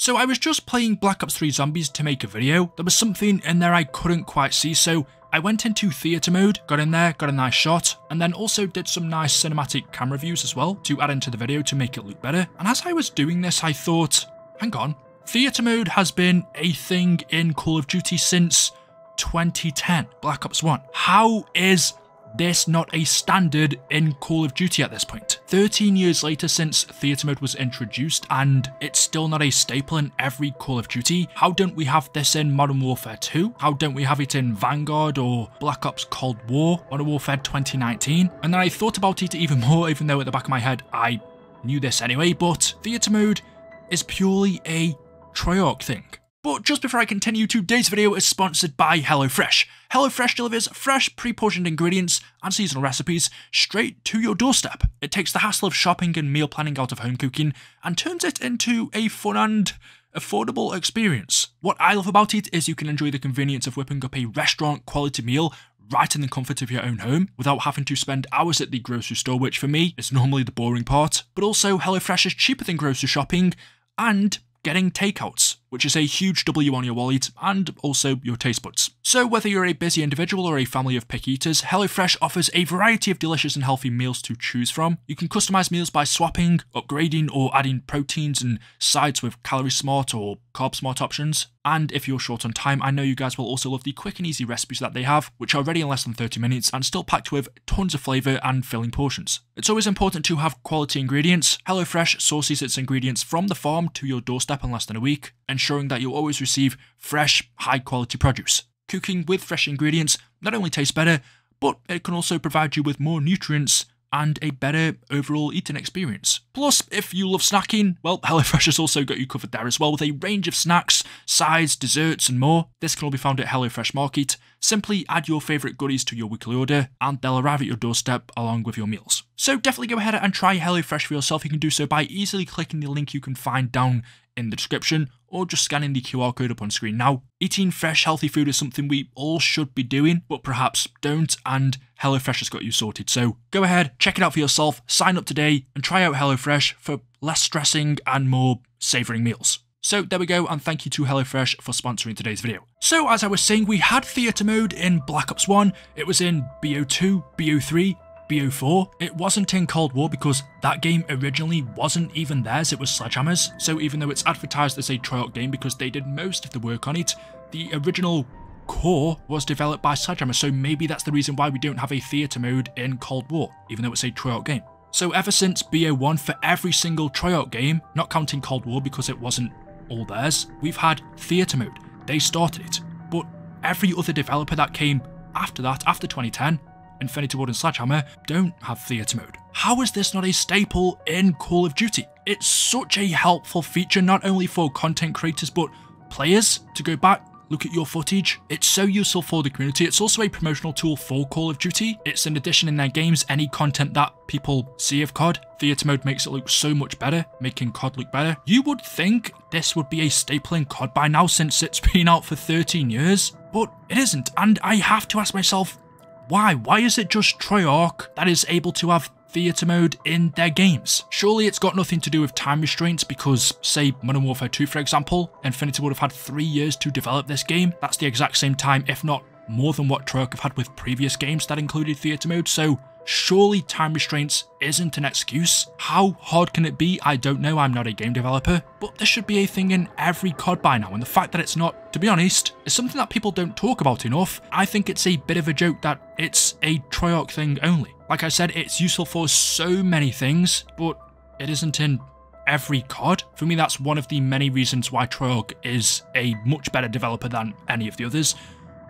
So I was just playing Black Ops 3 Zombies to make a video. There was something in there I couldn't quite see, so I went into theatre mode, got in there, got a nice shot, and then also did some nice cinematic camera views as well to add into the video to make it look better. And as I was doing this, I thought, hang on, theatre mode has been a thing in Call of Duty since 2010, Black Ops 1. How is this not a standard in Call of Duty at this point? 13 years later since theatre mode was introduced and it's still not a staple in every Call of Duty. How don't we have this in Modern Warfare 2? How don't we have it in Vanguard or Black Ops Cold War, Modern Warfare 2019? And then I thought about it even more, even though at the back of my head I knew this anyway, but theatre mode is purely a Treyarch thing. But just before I continue, today's video is sponsored by HelloFresh. HelloFresh delivers fresh, pre-portioned ingredients and seasonal recipes straight to your doorstep. It takes the hassle of shopping and meal planning out of home cooking and turns it into a fun and affordable experience. What I love about it is you can enjoy the convenience of whipping up a restaurant quality meal right in the comfort of your own home without having to spend hours at the grocery store, which for me is normally the boring part. But also HelloFresh is cheaper than grocery shopping and getting takeouts, which is a huge W on your wallet and also your taste buds. So whether you're a busy individual or a family of picky eaters, HelloFresh offers a variety of delicious and healthy meals to choose from. You can customize meals by swapping, upgrading, or adding proteins and sides with calorie smart or carb smart options. And if you're short on time, I know you guys will also love the quick and easy recipes that they have, which are ready in less than 30 minutes and still packed with tons of flavour and filling portions. It's always important to have quality ingredients. HelloFresh sources its ingredients from the farm to your doorstep in less than a week, ensuring that you'll always receive fresh, high-quality produce. Cooking with fresh ingredients not only tastes better, but it can also provide you with more nutrients and a better overall eating experience. Plus, if you love snacking, well, HelloFresh has also got you covered there as well with a range of snacks, sides, desserts and more. This can all be found at HelloFresh Market. Simply add your favourite goodies to your weekly order and they'll arrive at your doorstep along with your meals. So definitely go ahead and try HelloFresh for yourself. You can do so by easily clicking the link you can find down in the description or just scanning the QR code up on screen now. Eating fresh, healthy food is something we all should be doing, but perhaps don't, and HelloFresh has got you sorted. So go ahead, check it out for yourself, sign up today, and try out HelloFresh for less stressing and more savouring meals. So there we go, and thank you to HelloFresh for sponsoring today's video. So as I was saying, we had theatre mode in Black Ops 1, it was in BO2, BO3, BO4. It wasn't in Cold War because that game originally wasn't even theirs, it was Sledgehammer's. So even though it's advertised as a Treyarch game because they did most of the work on it, the original core was developed by Sledgehammer, so maybe that's the reason why we don't have a theatre mode in Cold War, even though it's a Treyarch game. So ever since BO1, for every single Treyarch game, not counting Cold War because it wasn't all theirs, we've had theatre mode. They started it. But every other developer that came after that, after 2010, Infinity Ward and Sledgehammer, don't have theatre mode. How is this not a staple in Call of Duty? It's such a helpful feature not only for content creators but players to go back, look at your footage. It's so useful for the community. It's also a promotional tool for Call of Duty. It's an addition in their games, any content that people see of COD. Theatre mode makes it look so much better, making COD look better. You would think this would be a staple in COD by now since it's been out for 13 years, but it isn't. And I have to ask myself, why? Why is it just Treyarch that is able to have theatre mode in their games? Surely it's got nothing to do with time restraints because, say, Modern Warfare 2 for example, Infinity would have had 3 years to develop this game. That's the exact same time, if not more than what Treyarch have had with previous games that included theatre mode, so surely time restraints isn't an excuse. How hard can it be? I don't know, I'm not a game developer, but this should be a thing in every COD by now, and the fact that it's not, to be honest, is something that people don't talk about enough. I think it's a bit of a joke that it's a Treyarch thing only. Like I said, it's useful for so many things, but it isn't in every COD. For me, that's one of the many reasons why Treyarch is a much better developer than any of the others.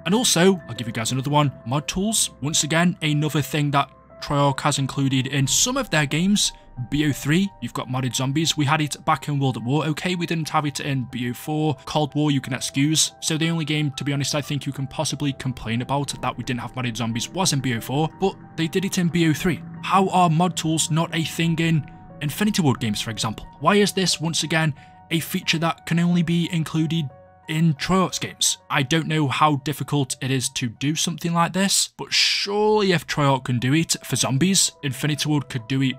And also, I'll give you guys another one, mod tools. Once again, another thing that Treyarch has included in some of their games. BO3, you've got modded zombies. We had it back in World at War. Okay, we didn't have it in BO4. Cold War, you can excuse. So the only game, to be honest, I think you can possibly complain about that we didn't have modded zombies was in BO4, but they did it in BO3. How are mod tools not a thing in Infinity Ward games, for example? Why is this, once again, a feature that can only be included in Treyarch's games? I don't know how difficult it is to do something like this, but surely if Treyarch can do it for zombies, Infinity Ward could do it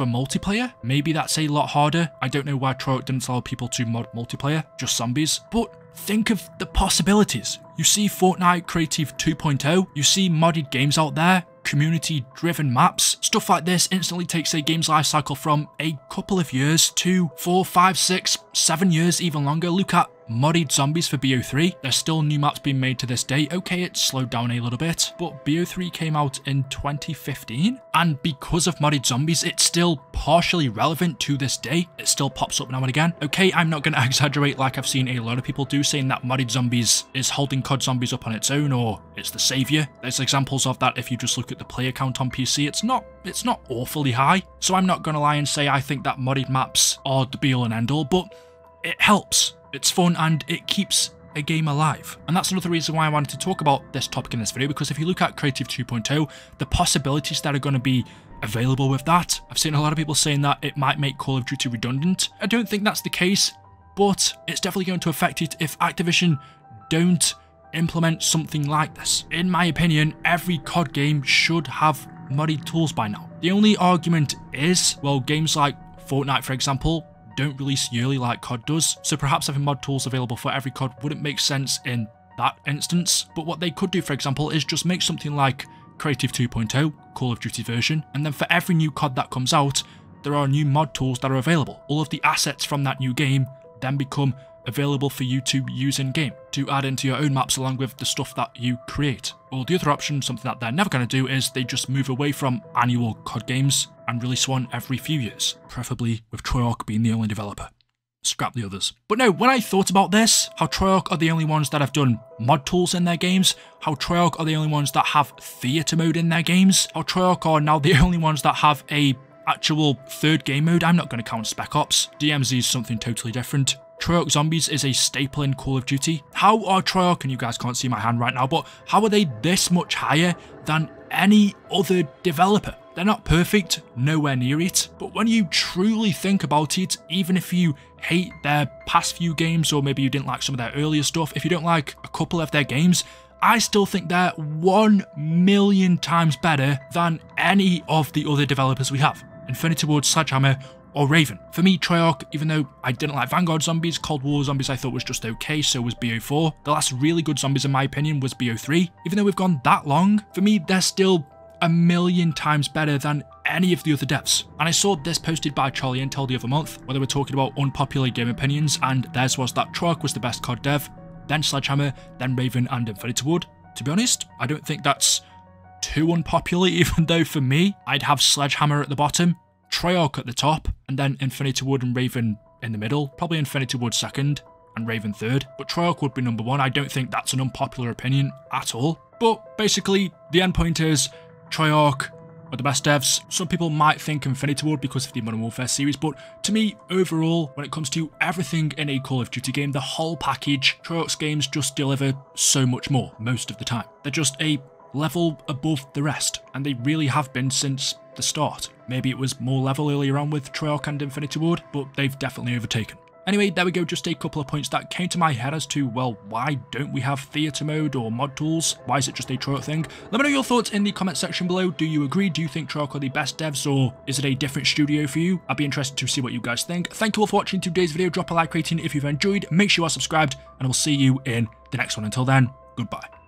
for multiplayer. Maybe that's a lot harder. I don't know why Treyarch didn't allow people to mod multiplayer, just zombies. But think of the possibilities. You see Fortnite Creative 2.0, you see modded games out there, community-driven maps. Stuff like this instantly takes a game's lifecycle from a couple of years to 4, 5, 6, 7 years, even longer. Look at modded zombies for BO3. There's still new maps being made to this day. Okay, it's slowed down a little bit, but BO3 came out in 2015, and because of modded zombies, it's still partially relevant to this day. It still pops up now and again. Okay, I'm not going to exaggerate like I've seen a lot of people do, saying that modded zombies is holding COD Zombies up on its own, or it's the savior. There's examples of that if you just look at the player count on PC. It's not awfully high, so I'm not going to lie and say I think that modded maps are the be all and end all, but it helps. It's fun and it keeps a game alive. And that's another reason why I wanted to talk about this topic in this video, because if you look at Creative 2.0, the possibilities that are going to be available with that, I've seen a lot of people saying that it might make Call of Duty redundant. I don't think that's the case, but it's definitely going to affect it if Activision don't implement something like this. In my opinion, every COD game should have modded tools by now. The only argument is, well, games like Fortnite, for example, don't release yearly like COD does, so perhaps having mod tools available for every COD wouldn't make sense in that instance. But what they could do, for example, is just make something like Creative 2.0, Call of Duty version, and then for every new COD that comes out, there are new mod tools that are available. All of the assets from that new game then become available for you to use in game, to add into your own maps along with the stuff that you create. Or the other option, something that they're never going to do, is they just move away from annual COD games and release one every few years, preferably with Treyarch being the only developer. Scrap the others. But no, when I thought about this, how Treyarch are the only ones that have done mod tools in their games, how Treyarch are the only ones that have theatre mode in their games, how Treyarch are now the only ones that have a actual third game mode. I'm not going to count Spec Ops. DMZ is something totally different. Treyarch Zombies is a staple in Call of Duty. How are Treyarch, and you guys can't see my hand right now, but how are they this much higher than any other developer? They're not perfect, nowhere near it, but when you truly think about it, even if you hate their past few games, or maybe you didn't like some of their earlier stuff, if you don't like a couple of their games, I still think they're 1,000,000 times better than any of the other developers we have. Infinity Ward, Sledgehammer, or Raven. For me, Treyarch, even though I didn't like Vanguard Zombies, Cold War Zombies I thought was just okay, so was BO4. The last really good Zombies in my opinion was BO3. Even though we've gone that long, for me they're still 1,000,000 times better than any of the other devs. And I saw this posted by Charlie Intel the other month, where they were talking about unpopular game opinions, and theirs was that Treyarch was the best COD dev, then Sledgehammer, then Raven and Infinity Ward. To be honest, I don't think that's too unpopular, even though for me, I'd have Sledgehammer at the bottom, Treyarch at the top, and then Infinity Ward and Raven in the middle. Probably Infinity Ward second and Raven third, but Treyarch would be number one. I don't think that's an unpopular opinion at all. But basically, the end point is Treyarch are the best devs. Some people might think Infinity Ward because of the Modern Warfare series, but to me, overall, when it comes to everything in a Call of Duty game, the whole package, Treyarch's games just deliver so much more most of the time. They're just a level above the rest, and they really have been since the start. Maybe it was more level earlier on with Treyarch and Infinity Ward, but they've definitely overtaken. Anyway, there we go, just a couple of points that came to my head as to, well, why don't we have theatre mode or mod tools? Why is it just a Treyarch thing? Let me know your thoughts in the comment section below. Do you agree? Do you think Treyarch are the best devs, or is it a different studio for you? I'd be interested to see what you guys think. Thank you all for watching today's video. Drop a like rating if you've enjoyed. Make sure you are subscribed, and I will see you in the next one. Until then, goodbye.